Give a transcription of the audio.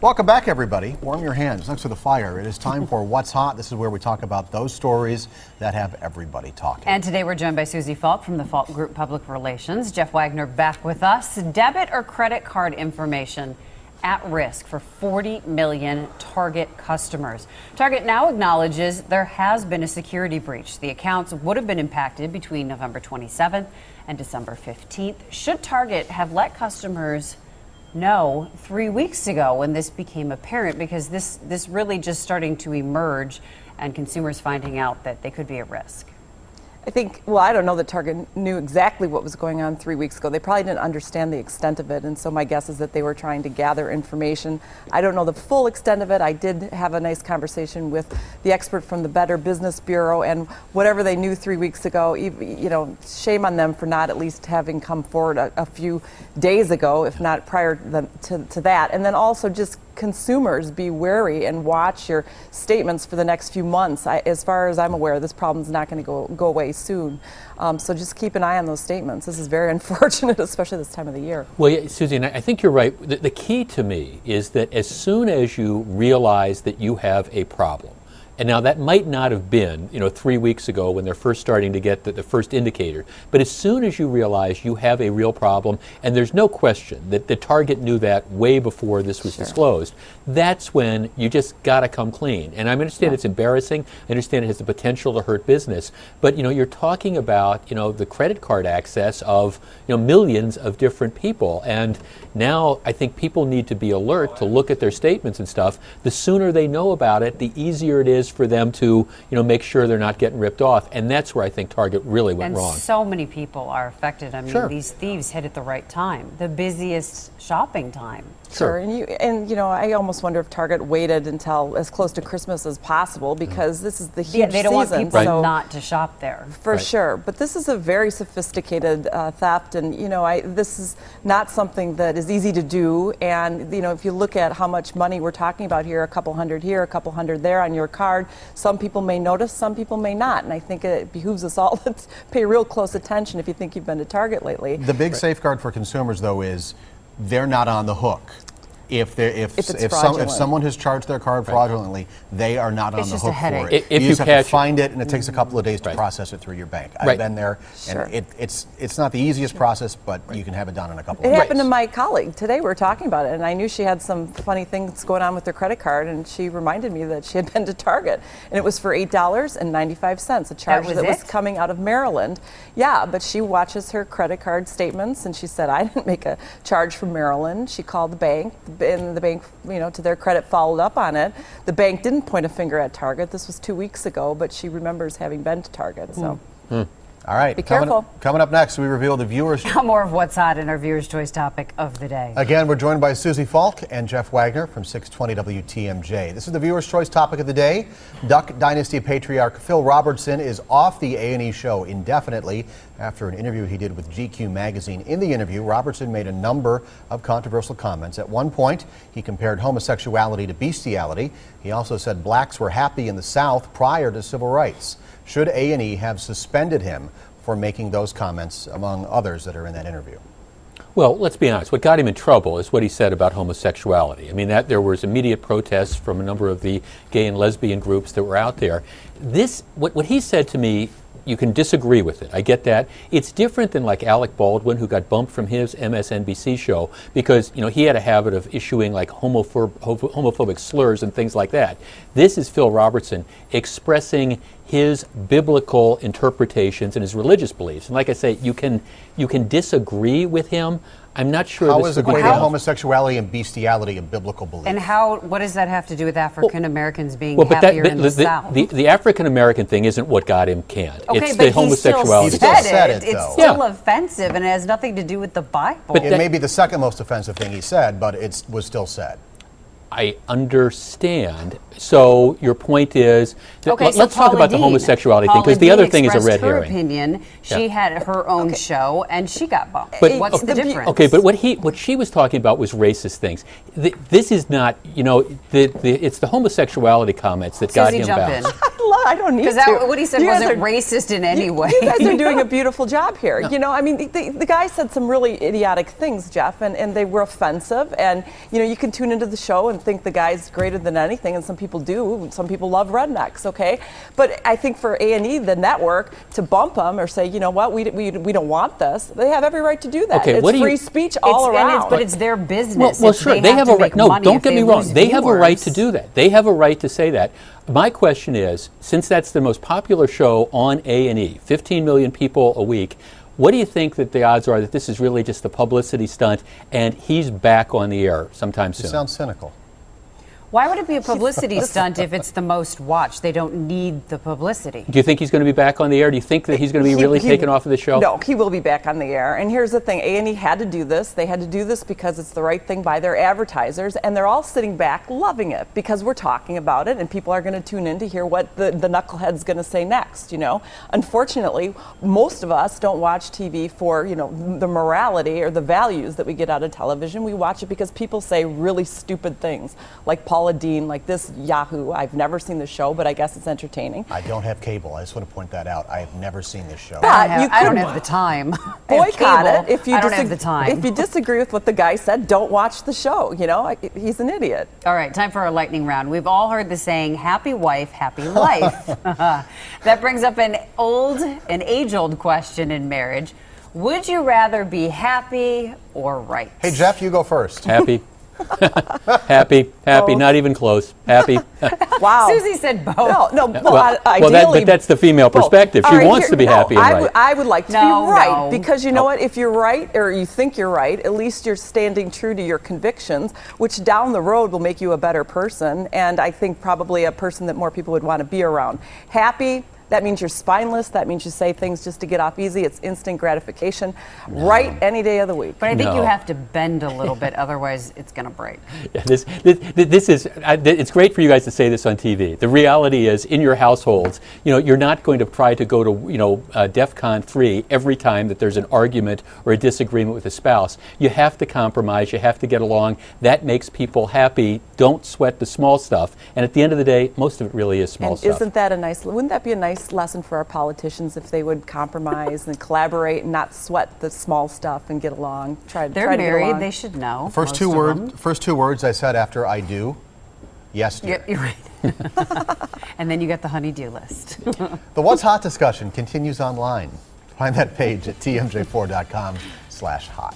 Welcome back, everybody. Warm your hands next to the fire. It is time for What's Hot. This is where we talk about those stories that have everybody talking. And today we're joined by Susie Falk from the Falk Group Public Relations. Jeff Wagner back with us. Debit or credit card information at risk for 40 million Target customers. Target now acknowledges there has been a security breach. The accounts would have been impacted between November 27th and December 15th. Should Target have let customers know 3 weeks ago when this became apparent, because this really just starting to emerge and consumers finding out that they could be at risk? I think, well, I don't know that Target knew exactly what was going on 3 weeks ago. They probably didn't understand the extent of it, and so my guess is that they were trying to gather information. I don't know the full extent of it. I did have a nice conversation with the expert from the Better Business Bureau, and whatever they knew 3 weeks ago, you know, shame on them for not at least having come forward a few days ago, if not prior to that. And then also just consumers, be wary and watch your statements for the next few months. As far as I'm aware, this problem's not going to go away soon. So just keep an eye on those statements. This is very unfortunate, especially this time of the year. Well, yeah, Susie, and I think you're right. The key to me is that as soon as you realize that you have a problem, and now that might not have been, 3 weeks ago when they're first starting to get the first indicator, but as soon as you realize you have a real problem, and there's no question that the Target knew that way before this was disclosed, that's when you just got to come clean. And I understand it's embarrassing. I understand it has the potential to hurt business, but you're talking about the credit card access of millions of different people, and now I think people need to be alert to look at their statements and stuff. The sooner they know about it, the easier it is for them to make sure they're not getting ripped off, and that's where I think Target really went wrong. And so many people are affected. I mean, these thieves hit at the right time, the busiest shopping time. Sure, and I almost wonder if Target waited until as close to Christmas as possible, because this is the huge season. They don't want people not to shop there. For sure, but this is a very sophisticated theft, and this is not something that is easy to do. And if you look at how much money we're talking about here, a couple hundred here, a couple hundred there on your card, some people may notice, some people may not, and I think it behooves us all to pay real close attention if you think you've been to Target lately. The big safeguard for consumers, though, is they're not on the hook. If someone has charged their card fraudulently, they are not on the hook for it. If you just have catch to find it, and it takes a couple of days to process it through your bank. I've been there, and it's not the easiest process, but you can have it done in a couple of days. It happened to my colleague today. We were talking about it, and I knew she had some funny things going on with her credit card, and she reminded me that she had been to Target, and it was for $8.95, a charge that was coming out of Maryland. Yeah, but she watches her credit card statements, and she said, I didn't make a charge from Maryland. She called the bank, and the bank, to their credit, followed up on it. The bank didn't point a finger at Target. This was 2 weeks ago, but she remembers having been to Target. So. All right. Be careful. Coming up next, we reveal the viewers' Now more of What's Hot in our viewers' choice topic of the day. Again, we're joined by Susie Falk and Jeff Wagner from 620 WTMJ. This is the viewers' choice topic of the day. Duck Dynasty patriarch Phil Robertson is off the A&E show indefinitely after an interview he did with GQ magazine. In the interview, Robertson made a number of controversial comments. At one point, he compared homosexuality to bestiality. He also said blacks were happy in the South prior to civil rights. Should A&E have suspended him for making those comments, among others that are in that interview? Well, let's be honest. What got him in trouble is what he said about homosexuality. I mean, that there was immediate protests from a number of the gay and lesbian groups that were out there. What he said to me, you can disagree with it. I get that. It's different than like Alec Baldwin, who got bumped from his MSNBC show because he had a habit of issuing like homophobic slurs and things like that. This is Phil Robertson expressing his biblical interpretations and his religious beliefs. And like I say, you can disagree with him. I'm not sure. How is equating homosexuality and bestiality a biblical belief? And what does that have to do with African Americans being happier in the South? The African American thing isn't what got him canned. Okay, it's but the homosexuality. He still said it. It's still offensive, and it has nothing to do with the Bible. But it may be the second most offensive thing he said, but it was still said. I understand. So your point is, let's talk about the homosexuality thing, because the other thing is a red herring. Her opinion. She had her own show, and she got bumped. But what's the difference? Okay, but what she was talking about was racist things. This is not, it's the homosexuality comments that got him bounced. I don't need to. Because what he said You guys wasn't are- racist in any way. You guys are doing a beautiful job here. You know, I mean, the guy said some really idiotic things, Jeff, and they were offensive. And, you know, you can tune into the show and think the guy's greater than anything, and some people do. Some people love rednecks, okay? But I think for A&E, the network, to bump him or say, you know what, we don't want this, they have every right to do that. Okay, it's free speech all around. But it's their business. Well, sure, they have a right. No, don't get me wrong. They have a right to do that. They have a right to say that. My question is, since that's the most popular show on A&E, 15 million people a week, what do you think that the odds are that this is really just a publicity stunt and he's back on the air sometime soon? You sound cynical. Why would it be a publicity stunt if it's the most watched? They don't need the publicity. Do you think he's going to be back on the air? Do you think that he's going to be really taken off of the show? No, he will be back on the air. And here's the thing, A&E had to do this. They had to do this because it's the right thing by their advertisers, and they're all sitting back loving it because we're talking about it, and people are going to tune in to hear what the knucklehead's going to say next, you know. Unfortunately, most of us don't watch TV for, you know, the morality or the values that we get out of television. We watch it because people say really stupid things, like Paula Dean, like this Yahoo. I've never seen the show, but I guess it's entertaining. I don't have cable. I just want to point that out. I have never seen this show. But I don't have the time. Boycott it if you I don't have the time. If you disagree with what the guy said, don't watch the show. You know, he's an idiot. All right, time for our lightning round. We've all heard the saying, happy wife, happy life. That brings up an age-old question in marriage. Would you rather be happy or right? Hey, Jeff, you go first. Happy. happy, Both. not even close. Happy. Wow. Susie said both. No. But that's the female perspective. She wants to be happy and right. I would like to No, be right no. because you know what? If you're right or you think you're right, at least you're standing true to your convictions, which down the road will make you a better person. And I think probably a person that more people would want to be around. Happy. That means you're spineless. That means you say things just to get off easy. It's instant gratification. No. Right any day of the week. But I think you have to bend a little bit, otherwise it's going to break. Yeah, this is, it's great for you guys to say this on TV. The reality is, in your households, you know, you're not going to try to go to, you know, DEFCON 3 every time that there's an argument or a disagreement with a spouse. You have to compromise. You have to get along. That makes people happy. Don't sweat the small stuff. And at the end of the day, most of it really is small stuff. Isn't that a nice, wouldn't that be a nice lesson for our politicians if they would compromise and collaborate and not sweat the small stuff and get along? They're try married. to get along. They should know. First two words I said after I do. Yes, dear. You're right. And then you got the honey-do list. The What's Hot discussion continues online. Find that page at tmj4.com/hot.